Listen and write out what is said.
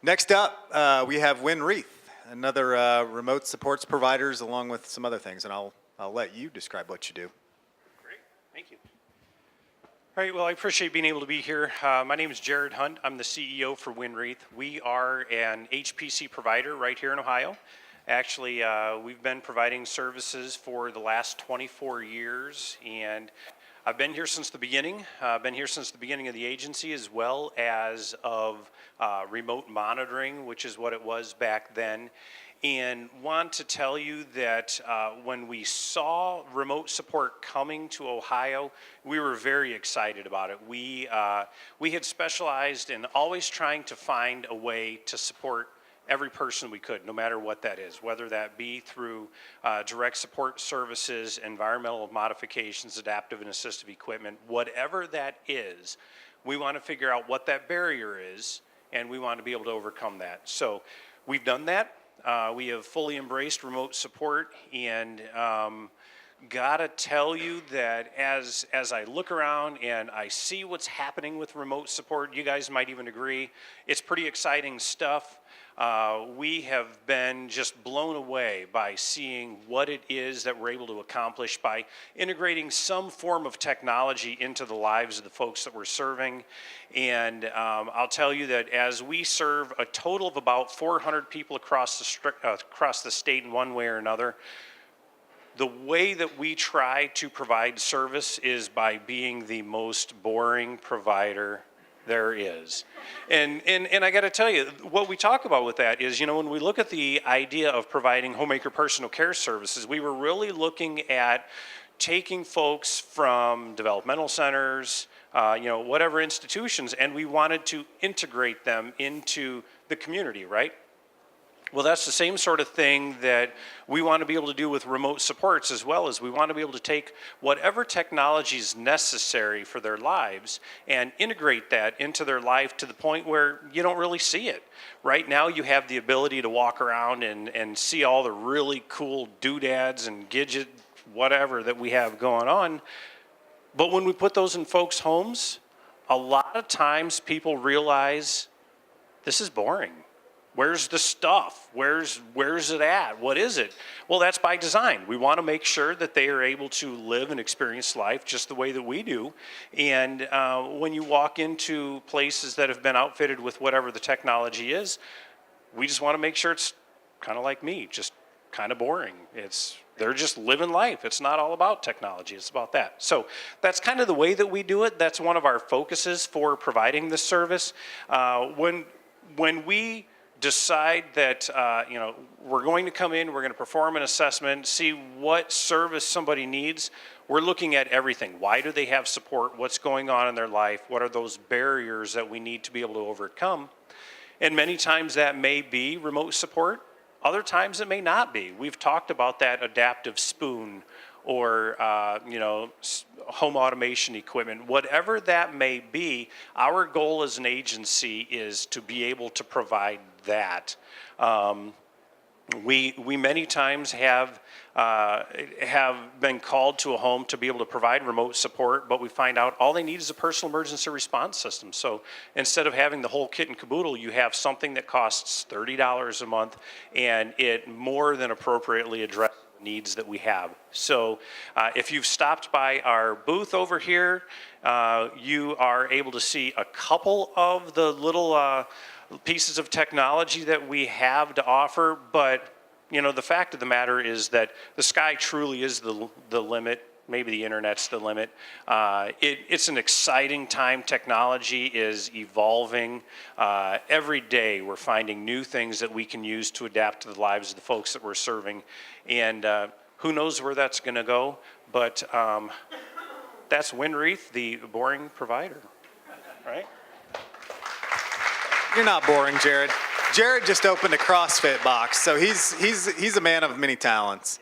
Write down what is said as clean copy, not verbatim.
Next up, we have Wynn Reeth, another remote supports providers along with some other things, and I'll let you describe what you do. Great, thank you. All right, well, I appreciate being able to be here. My name is Jared Hunt. I'm the CEO for Wynn Reeth. We are an HPC provider right here in Ohio. Actually, we've been providing services for the last 24 years, and I've been here since the beginning. I've been here since the beginning of the agency, as well as of remote monitoring, which is what it was back then. And want to tell you that when we saw remote support coming to Ohio, we were very excited about it. We had specialized in always trying to find a way to support every person we could, no matter what that is, whether that be through direct support services, environmental modifications, adaptive and assistive equipment, whatever that is, we want to figure out what that barrier is, and we want to be able to overcome that. So we've done that. We have fully embraced remote support, and gotta tell you that as I look around and I see what's happening with remote support, you guys might even agree, it's pretty exciting stuff. We have been just blown away by seeing what it is that we're able to accomplish by integrating some form of technology into the lives of the folks that we're serving. And I'll tell you that as we serve a total of about 400 people across the state in one way or another, the way that we try to provide service is by being the most boring provider there is. And I got to tell you, what we talk about with that is, you know, when we look at the idea of providing homemaker personal care services, we were really looking at taking folks from developmental centers, you know, whatever institutions, and we wanted to integrate them into the community, right? Well, that's the same sort of thing that we want to be able to do with remote supports, as well as we want to be able to take whatever technology is necessary for their lives and integrate that into their life to the point where you don't really see it. Right now, you have the ability to walk around and see all the really cool doodads and gadget whatever that we have going on. But when we put those in folks' homes, a lot of times people realize this is boring. Where's the stuff? Where's it at? What is it? Well, that's by design. We want to make sure that they are able to live and experience life just the way that we do. And when you walk into places that have been outfitted with whatever the technology is, we just want to make sure it's kind of like me, just kind of boring. They're just living life. It's not all about technology. It's about that. So that's kind of the way that we do it. That's one of our focuses for providing this service. When we decide that you know, we're going to come in, we're going to perform an assessment, see what service somebody needs, we're looking at everything. Why do they have support? What's going on in their life? What are those barriers that we need to be able to overcome? And many times that may be remote support. Other times it may not be. We've talked about that adaptive spoon or you know, home automation equipment, whatever that may be. Our goal as an agency is to be able to provide that. We many times have been called to a home to be able to provide remote support, but we find out all they need is a personal emergency response system. So instead of having the whole kit and caboodle, you have something that costs $30 a month, and it more than appropriately addresses needs that we have. So if you've stopped by our booth over here, you are able to see a couple of the little pieces of technology that we have to offer. But you know, the fact of the matter is that the sky truly is the limit. Maybe the internet's the limit. It's an exciting time. Technology is evolving. Every day we're finding new things that we can use to adapt to the lives of the folks that we're serving. And who knows where that's going to go. But that's Wynn Reeth, the boring provider, right? You're not boring, Jared. Jared just opened a CrossFit box, so he's a man of many talents.